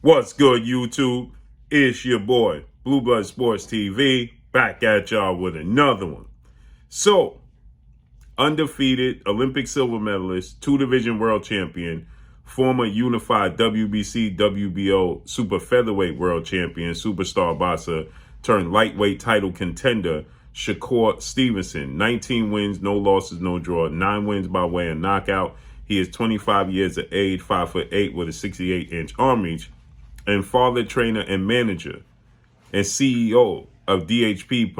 What's good, YouTube? It's your boy, Blue Blood Sports TV, back at y'all with another one. So, undefeated Olympic silver medalist, two-division world champion, former unified WBC, WBO super featherweight world champion, superstar boxer, turned lightweight title contender, Shakur Stevenson. 19 wins, no losses, no draw, 9 wins by way of knockout. He is 25 years of age, 5'8" with a 68-inch arm reach, and father, trainer, and manager, and CEO of DHP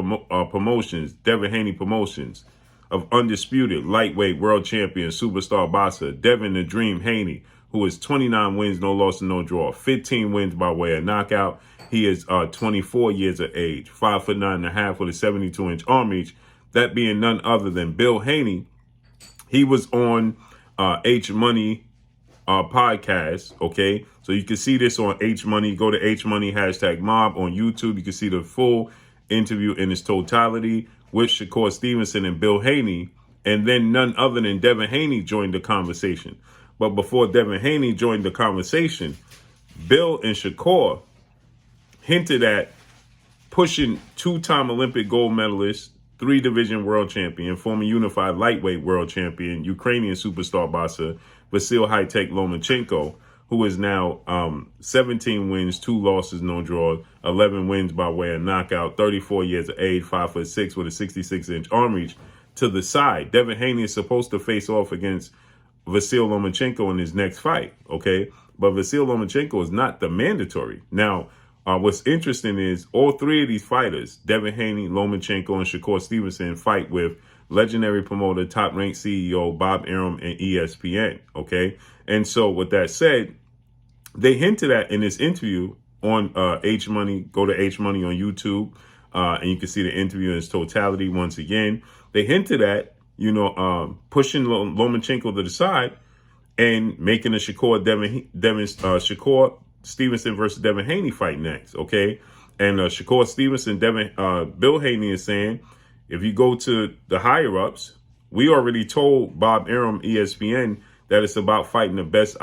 Promotions, Devin Haney Promotions, of Undisputed lightweight world champion, superstar boxer, Devin the Dream Haney, who is 29 wins, no loss, and no draw, 15 wins by way of knockout. He is 24 years of age, 5'9.5" with a 72-inch arm reach. That being none other than Bill Haney. He was on H Money podcast, okay? So you can see this on H Money. Go to H Money #mob on YouTube. You can see the full interview in its totality with Shakur Stevenson and Bill Haney. And then none other than Devin Haney joined the conversation. But before Devin Haney joined the conversation, Bill and Shakur hinted at pushing two-time Olympic gold medalist, 3-division world champion, former unified lightweight world champion, Ukrainian superstar boxer, Vasily Lomachenko, who is now 17 wins, 2 losses, no draw, 11 wins by way of knockout, 34 years of age, 5'6" with a 66-inch arm reach, to the side. Devin Haney is supposed to face off against Vasily Lomachenko in his next fight, okay? But Vasily Lomachenko is not the mandatory. Now, what's interesting is all three of these fighters, Devin Haney, Lomachenko, and Shakur Stevenson, fight with legendary promoter, top-ranked CEO Bob Arum and ESPN, okay? And so with that said, they hinted at in this interview on H Money. Go to H Money on YouTube, and you can see the interview in its totality once again. They hinted at, pushing Lomachenko to the side and making a Shakur Stevenson versus Devin Haney fight next, okay? And Shakur Stevenson, Bill Haney is saying, if you go to the higher-ups, we already told Bob Arum, ESPN, that it's about fighting the best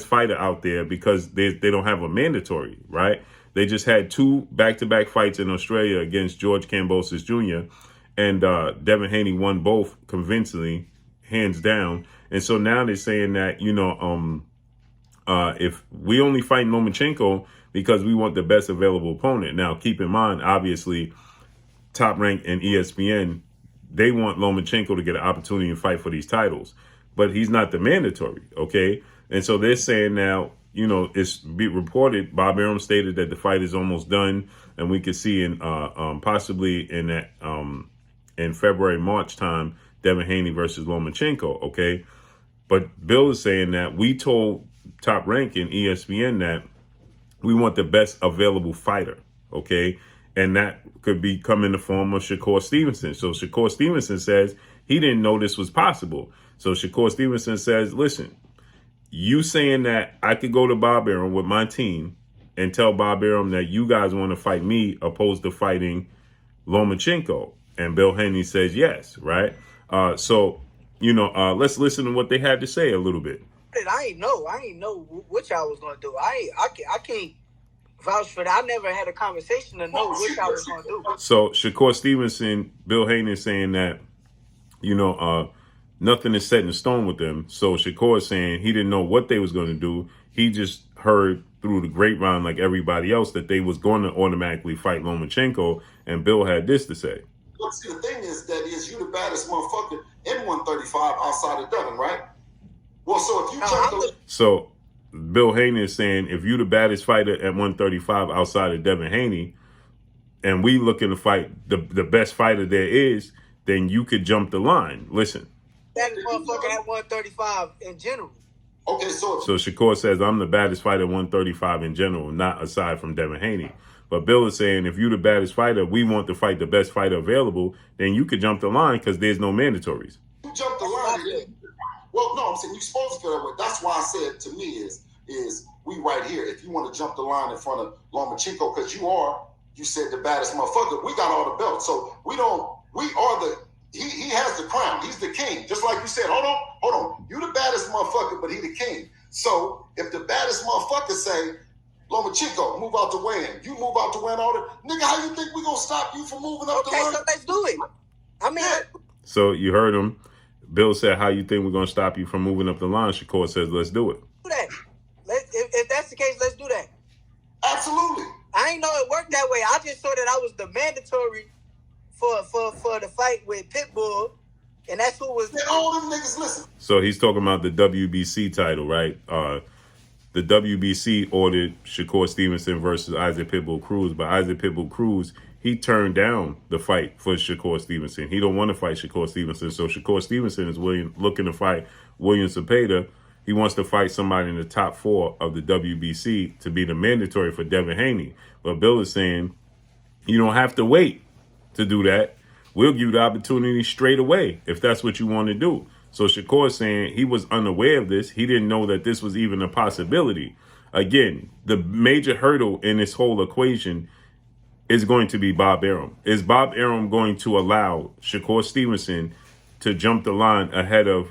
fighter out there because they don't have a mandatory, right? They just had 2 back-to-back fights in Australia against George Kambosos Jr., and Devin Haney won both convincingly, hands down. And so now they're saying that, if we only fight Lomachenko because we want the best available opponent. Now, keep in mind, obviously, Top Rank and ESPN, they want Lomachenko to get an opportunity to fight for these titles, but he's not the mandatory, okay? And so they're saying now, it's be reported, Bob Arum stated that the fight is almost done, and we could see in possibly in that in February, March time, Devin Haney versus Lomachenko, okay? But Bill is saying that we told Top Rank and ESPN that we want the best available fighter, okay? And that could come in the form of Shakur Stevenson. So Shakur Stevenson says he didn't know this was possible. So Shakur Stevenson says, listen, you saying that I could go to Bob Arum with my team and tell Bob Arum that you guys want to fight me opposed to fighting Lomachenko. And Bill Haney says yes, right? So let's listen to what they had to say a little bit. I ain't know what y'all was gonna do. I can't vouch for that. I never had a conversation to know what y'all was gonna do. So Shakur Stevenson, Bill Haney is saying that, nothing is set in stone with them. So Shakur is saying he didn't know what they was gonna do. He just heard through the grapevine, like everybody else, that they was going to automatically fight Lomachenko. And Bill had this to say. Look, see, the thing is you the baddest motherfucker in 135 outside of Devin, right? Well, so if you So Bill Haney is saying, if you the baddest fighter at 135 outside of Devin Haney, and we looking to fight the best fighter there is, then you could jump the line. Listen. That motherfucker at 135 in general. Okay, so Shakur says, I'm the baddest fighter at 135 in general, not aside from Devin Haney. But Bill is saying, if you the baddest fighter, we want to fight the best fighter available, then you could jump the line because there's no mandatories. You jump the line. Well, no, I'm saying you're supposed to feel that way. That's why I said to me is we right here. If you want to jump the line in front of Lomachenko, because you said the baddest motherfucker, we got all the belts. So he has the crown. He's the king. Just like you said, hold on. You the baddest motherfucker, but he the king. So if the baddest motherfucker say, Lomachenko, move out the way. You move out the way and all that. Nigga, how you think we gonna stop you from moving up the line? Okay, so let's do it. I mean, So you heard him. Bill said, how you think we're going to stop you from moving up the line? Shakur says, let's do it. do that. If that's the case, let's do that. Absolutely. I ain't know it worked that way. I just saw that I was the mandatory for the fight with Pitbull, and that's who was. And all them niggas listen. So he's talking about the WBC title, right? The WBC ordered Shakur Stevenson versus Isaac Pitbull Cruz, but Isaac Pitbull Cruz, he turned down the fight for Shakur Stevenson. He don't want to fight Shakur Stevenson. So Shakur Stevenson is looking to fight William Zepeda. He wants to fight somebody in the top 4 of the WBC to be the mandatory for Devin Haney. But Bill is saying, you don't have to wait to do that. We'll give you the opportunity straight away if that's what you want to do. So Shakur is saying he was unaware of this. He didn't know that this was even a possibility. Again, the major hurdle in this whole equation is going to be Bob Arum. Is Bob Arum going to allow Shakur Stevenson to jump the line ahead of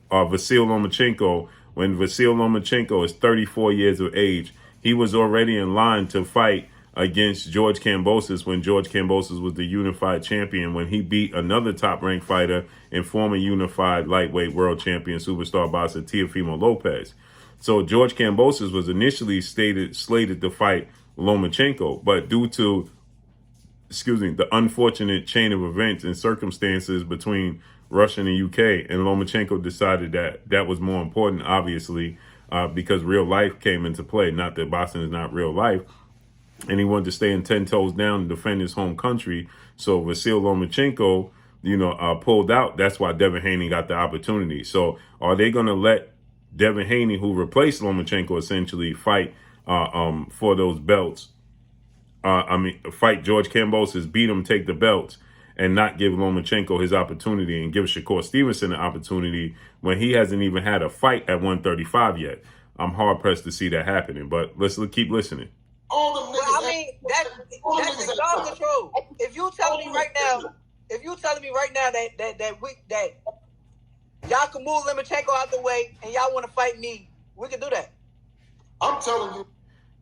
Vasily Lomachenko when Vasily Lomachenko is 34 years of age? He was already in line to fight against George Kambosos when George Kambosos was the unified champion, when he beat another top-ranked fighter and former unified lightweight world champion superstar boxer Teofimo Lopez. So George Kambosos was initially slated to fight Lomachenko, but due to, the unfortunate chain of events and circumstances between Russia and the UK, and Lomachenko decided that that was more important, obviously, because real life came into play. Not that boxing is not real life. And he wanted to stay in 10 toes down and defend his home country. So Vasily Lomachenko, pulled out. That's why Devin Haney got the opportunity. So are they going to let Devin Haney, who replaced Lomachenko, essentially fight for those belts? Fight George Kambosos, beat him, take the belts, and not give Lomachenko his opportunity and give Shakur Stevenson an opportunity when he hasn't even had a fight at 135 yet? I'm hard-pressed to see that happening, but let's keep listening. All them niggas. Well, I mean, that's in y'all control. If you telling me right now that y'all can move Lomachenko out the way and y'all want to fight me, we can do that. I'm telling you.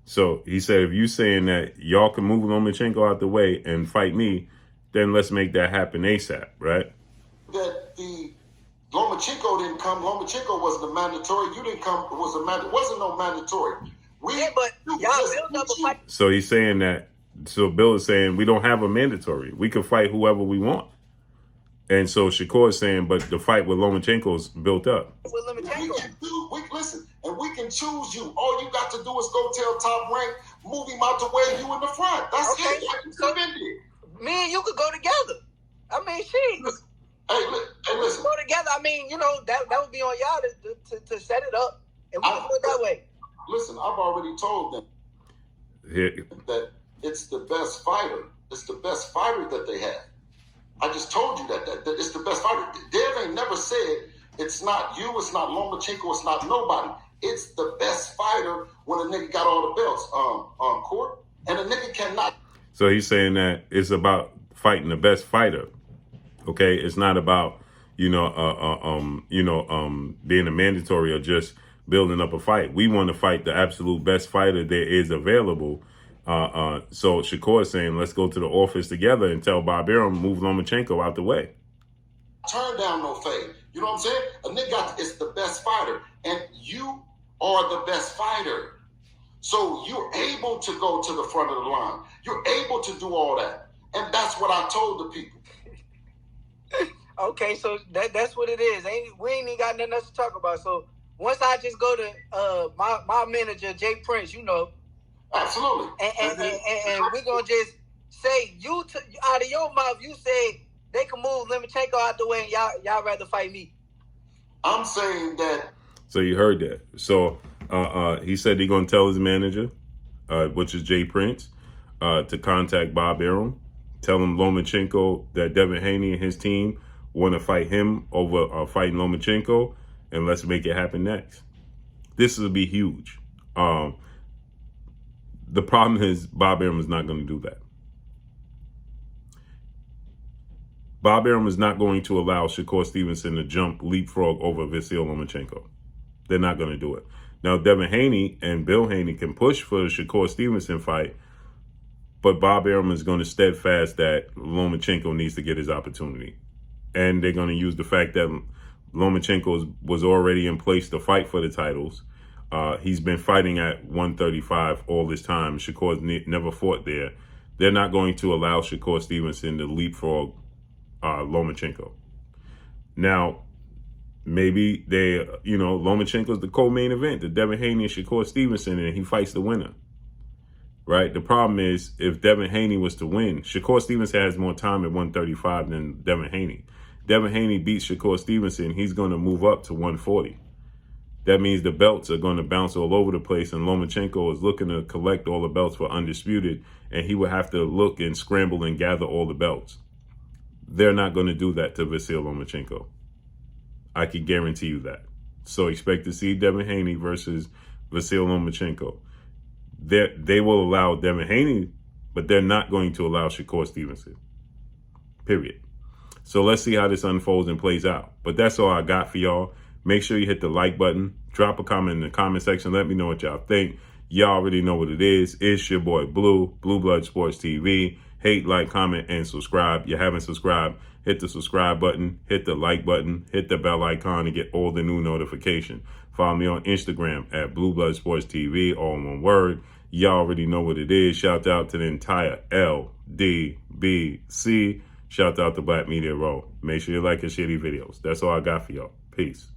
So he said, if you saying that y'all can move Lomachenko out the way and fight me, then let's make that happen ASAP, right? That the Lomachenko didn't come. Lomachenko was the mandatory. You didn't come. Wasn't no mandatory. Yeah, but y'all build up a fight. So he's saying that. So Bill is saying we don't have a mandatory. We can fight whoever we want. And so Shakur is saying, but the fight with Lomachenko is built up. With Lomachenko. Listen, and we can choose you. All you got to do is go tell Top Rank, move him out the way, you in the front. That's okay. it. Like so, me and you could go together. I mean, shit. Hey, listen. Go together. I mean, that would be on y'all to set it up, and we can do it that way. Listen, I've already told them that it's the best fighter. It's the best fighter that they have. I just told you that it's the best fighter. Dev ain't never said it's not you, it's not Lomachenko, it's not nobody. It's the best fighter when a nigga got all the belts on court, and a nigga cannot. So he's saying that it's about fighting the best fighter. Okay, it's not about being a mandatory or just building up a fight. We want to fight the absolute best fighter there is available. So Shakur is saying, let's go to the office together and tell Bob Arum, move Lomachenko out the way. Turn down no fade. You know what I'm saying? A nigga is the best fighter, and you are the best fighter. So you're able to go to the front of the line. You're able to do all that. And that's what I told the people. Okay, so that's what it is. We ain't even got nothing else to talk about. So once I just go to my manager, Jay Prince, Absolutely. And we're going to just say, out of your mouth, you said they can move Lomachenko out the way and y'all rather fight me. I'm saying that. So you heard that. So he said he's going to tell his manager, which is Jay Prince, to contact Bob Arum. Tell him Lomachenko, that Devin Haney and his team want to fight him over fighting Lomachenko, and let's make it happen next. This will be huge. The problem is Bob Arum is not going to do that. Bob Arum is not going to allow Shakur Stevenson to leapfrog over Vasily Lomachenko. They're not going to do it. Now, Devin Haney and Bill Haney can push for the Shakur Stevenson fight, but Bob Arum is going to steadfast that Lomachenko needs to get his opportunity. And they're going to use the fact that Lomachenko was already in place to fight for the titles. He's been fighting at 135 all this time. Shakur's never fought there. They're not going to allow Shakur Stevenson to leapfrog Lomachenko. Now, maybe Lomachenko's the co-main event, the Devin Haney and Shakur Stevenson, and he fights the winner. Right? The problem is, if Devin Haney was to win, Shakur Stevenson has more time at 135 than Devin Haney. Devin Haney beats Shakur Stevenson, he's going to move up to 140. That means the belts are going to bounce all over the place, and Lomachenko is looking to collect all the belts for Undisputed, and he would have to look and scramble and gather all the belts. They're not going to do that to Vasily Lomachenko. I can guarantee you that. So expect to see Devin Haney versus Vasily Lomachenko. They will allow Devin Haney, but they're not going to allow Shakur Stevenson. Period. So let's see how this unfolds and plays out. But that's all I got for y'all. Make sure you hit the like button. Drop a comment in the comment section. Let me know what y'all think. Y'all already know what it is. It's your boy Blue Blood Sports TV. Hate, like, comment, and subscribe. You haven't subscribed, hit the subscribe button, hit the like button, hit the bell icon to get all the new notifications. Follow me on Instagram at Blue Blood Sports TV, all in one word. Y'all already know what it is. Shout out to the entire LDBC. Shout out to Black Media Row. Make sure you like and share these videos. That's all I got for y'all. Peace.